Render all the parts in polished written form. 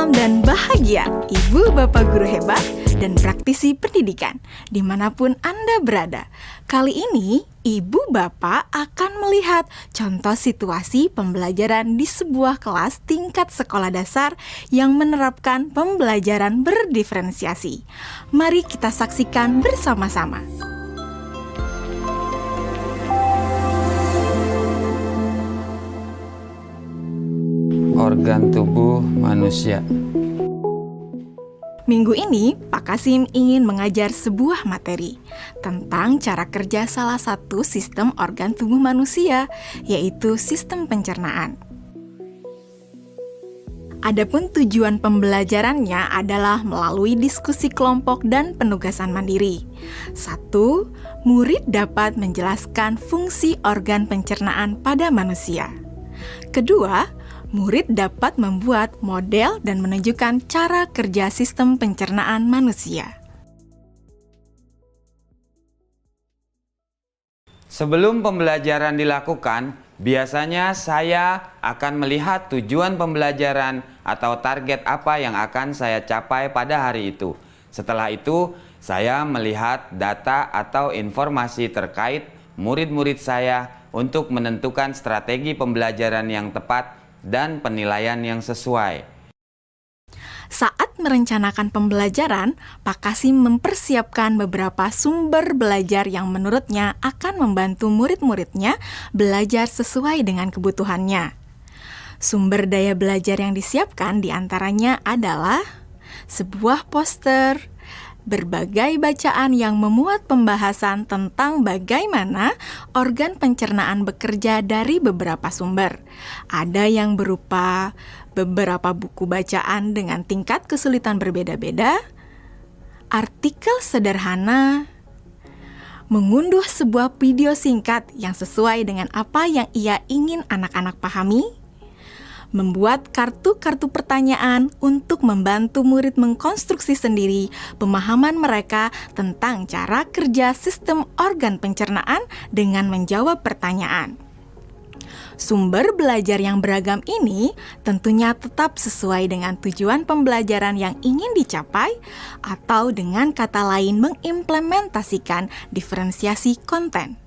Dan bahagia, Ibu Bapak Guru hebat dan praktisi pendidikan dimanapun Anda berada. Kali ini, Ibu Bapak akan melihat contoh situasi pembelajaran di sebuah kelas tingkat sekolah dasar yang menerapkan pembelajaran berdiferensiasi. Mari kita saksikan bersama-sama. Organ tubuh manusia. Minggu ini, Pak Kasim ingin mengajar sebuah materi tentang cara kerja salah satu sistem organ tubuh manusia, yaitu sistem pencernaan. Adapun tujuan pembelajarannya adalah melalui diskusi kelompok dan penugasan mandiri. 1. Murid dapat menjelaskan fungsi organ pencernaan pada manusia. Kedua, murid dapat membuat model dan menunjukkan cara kerja sistem pencernaan manusia. Sebelum pembelajaran dilakukan, biasanya saya akan melihat tujuan pembelajaran atau target apa yang akan saya capai pada hari itu. Setelah itu, saya melihat data atau informasi terkait murid-murid saya untuk menentukan strategi pembelajaran yang tepat dan penilaian yang sesuai. Saat merencanakan pembelajaran, Pak Kasim mempersiapkan beberapa sumber belajar yang menurutnya akan membantu murid-muridnya belajar sesuai dengan kebutuhannya. Sumber daya belajar yang disiapkan diantaranya adalah sebuah poster, berbagai bacaan yang memuat pembahasan tentang bagaimana organ pencernaan bekerja dari beberapa sumber. Ada yang berupa beberapa buku bacaan dengan tingkat kesulitan berbeda-beda, artikel sederhana, mengunduh sebuah video singkat yang sesuai dengan apa yang ia ingin anak-anak pahami, membuat kartu-kartu pertanyaan untuk membantu murid mengkonstruksi sendiri pemahaman mereka tentang cara kerja sistem organ pencernaan dengan menjawab pertanyaan. Sumber belajar yang beragam ini tentunya tetap sesuai dengan tujuan pembelajaran yang ingin dicapai, atau dengan kata lain mengimplementasikan diferensiasi konten.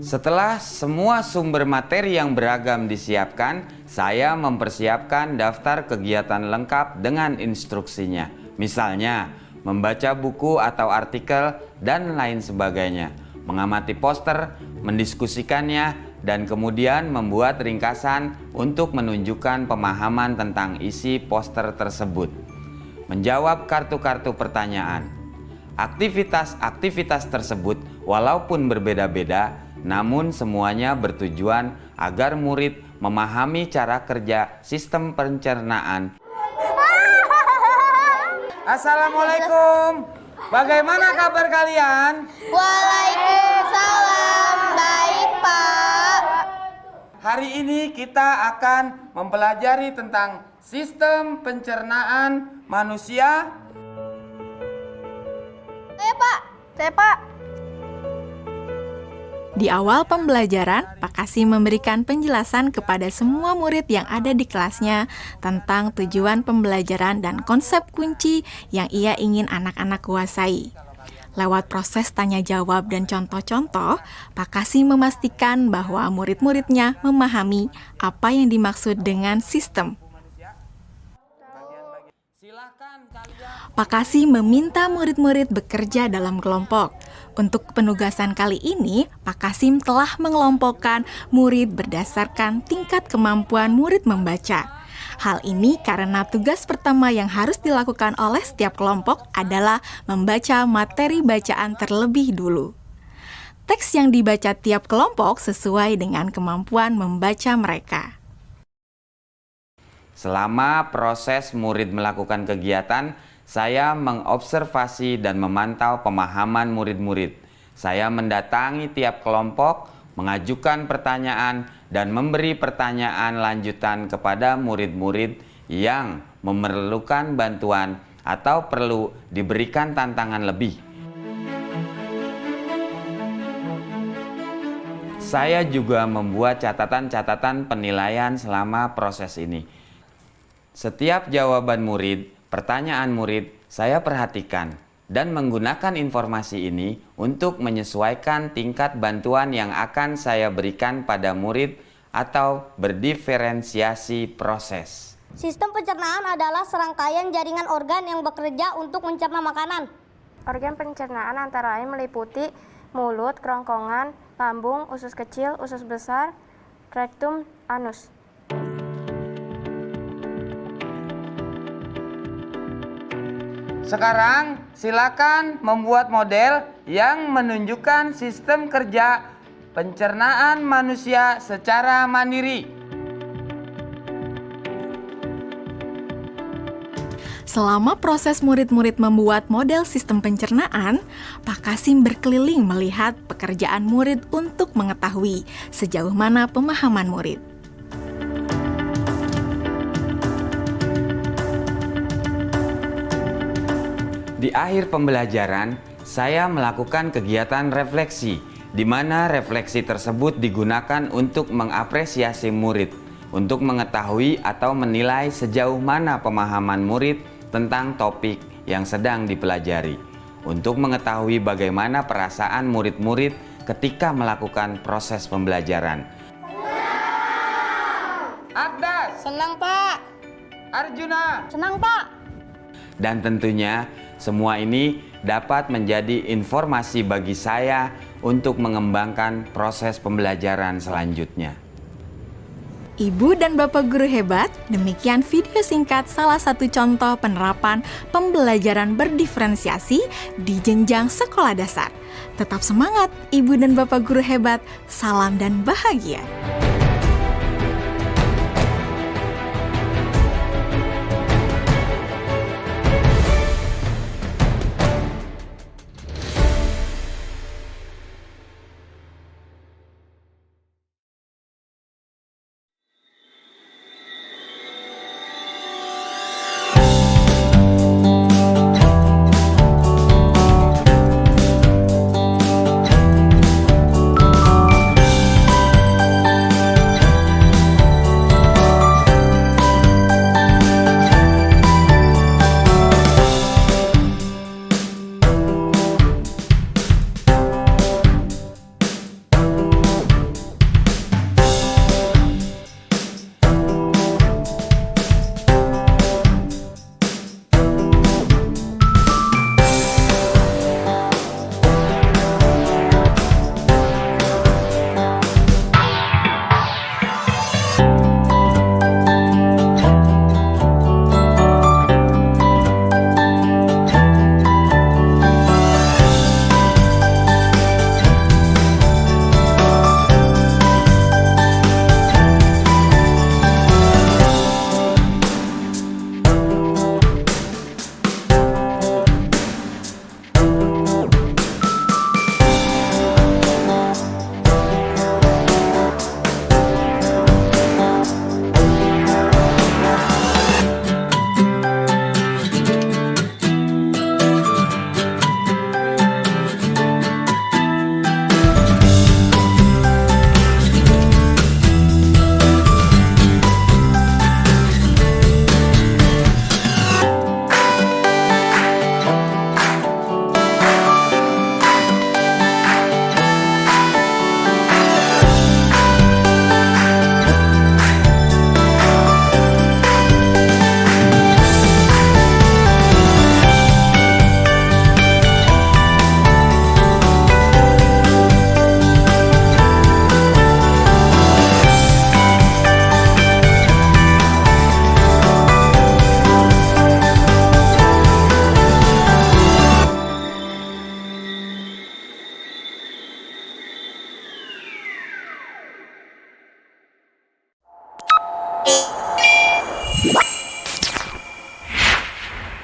Setelah semua sumber materi yang beragam disiapkan, saya mempersiapkan daftar kegiatan lengkap dengan instruksinya. Misalnya, membaca buku atau artikel dan lain sebagainya, mengamati poster, mendiskusikannya, dan kemudian membuat ringkasan untuk menunjukkan pemahaman tentang isi poster tersebut. Menjawab kartu-kartu pertanyaan. Aktivitas-aktivitas tersebut walaupun berbeda-beda, namun semuanya bertujuan agar murid memahami cara kerja sistem pencernaan. Assalamualaikum. Bagaimana kabar kalian? Waalaikumsalam. Baik, Pak. Hari ini kita akan mempelajari tentang sistem pencernaan manusia. Saya, Pak. Di awal pembelajaran, Pak Kasim memberikan penjelasan kepada semua murid yang ada di kelasnya tentang tujuan pembelajaran dan konsep kunci yang ia ingin anak-anak kuasai. Lewat proses tanya jawab dan contoh-contoh, Pak Kasim memastikan bahwa murid-muridnya memahami apa yang dimaksud dengan sistem. Pak Kasim meminta murid-murid bekerja dalam kelompok. Untuk penugasan kali ini, Pak Kasim telah mengelompokkan murid berdasarkan tingkat kemampuan murid membaca. Hal ini karena tugas pertama yang harus dilakukan oleh setiap kelompok adalah membaca materi bacaan terlebih dulu. Teks yang dibaca tiap kelompok sesuai dengan kemampuan membaca mereka. Selama proses murid melakukan kegiatan, saya mengobservasi dan memantau pemahaman murid-murid. Saya mendatangi tiap kelompok, mengajukan pertanyaan, dan memberi pertanyaan lanjutan kepada murid-murid yang memerlukan bantuan atau perlu diberikan tantangan lebih. Saya juga membuat catatan-catatan penilaian selama proses ini. Setiap jawaban murid, pertanyaan murid, saya perhatikan dan menggunakan informasi ini untuk menyesuaikan tingkat bantuan yang akan saya berikan pada murid atau berdiferensiasi proses. Sistem pencernaan adalah serangkaian jaringan organ yang bekerja untuk mencerna makanan. Organ pencernaan antara lain meliputi mulut, kerongkongan, lambung, usus kecil, usus besar, rektum, anus. Sekarang silakan membuat model yang menunjukkan sistem kerja pencernaan manusia secara mandiri. Selama proses murid-murid membuat model sistem pencernaan, Pak Kasim berkeliling melihat pekerjaan murid untuk mengetahui sejauh mana pemahaman murid. Di akhir pembelajaran, saya melakukan kegiatan refleksi, di mana refleksi tersebut digunakan untuk mengapresiasi murid, untuk mengetahui atau menilai sejauh mana pemahaman murid tentang topik yang sedang dipelajari, untuk mengetahui bagaimana perasaan murid-murid ketika melakukan proses pembelajaran. Ardas, Senang, Pak. Arjuna, Senang, Pak. dan tentunya semua ini dapat menjadi informasi bagi saya untuk mengembangkan proses pembelajaran selanjutnya. Ibu dan Bapak guru hebat, demikian video singkat salah satu contoh penerapan pembelajaran berdiferensiasi di jenjang sekolah dasar. Tetap semangat, Ibu dan Bapak guru hebat. Salam dan bahagia.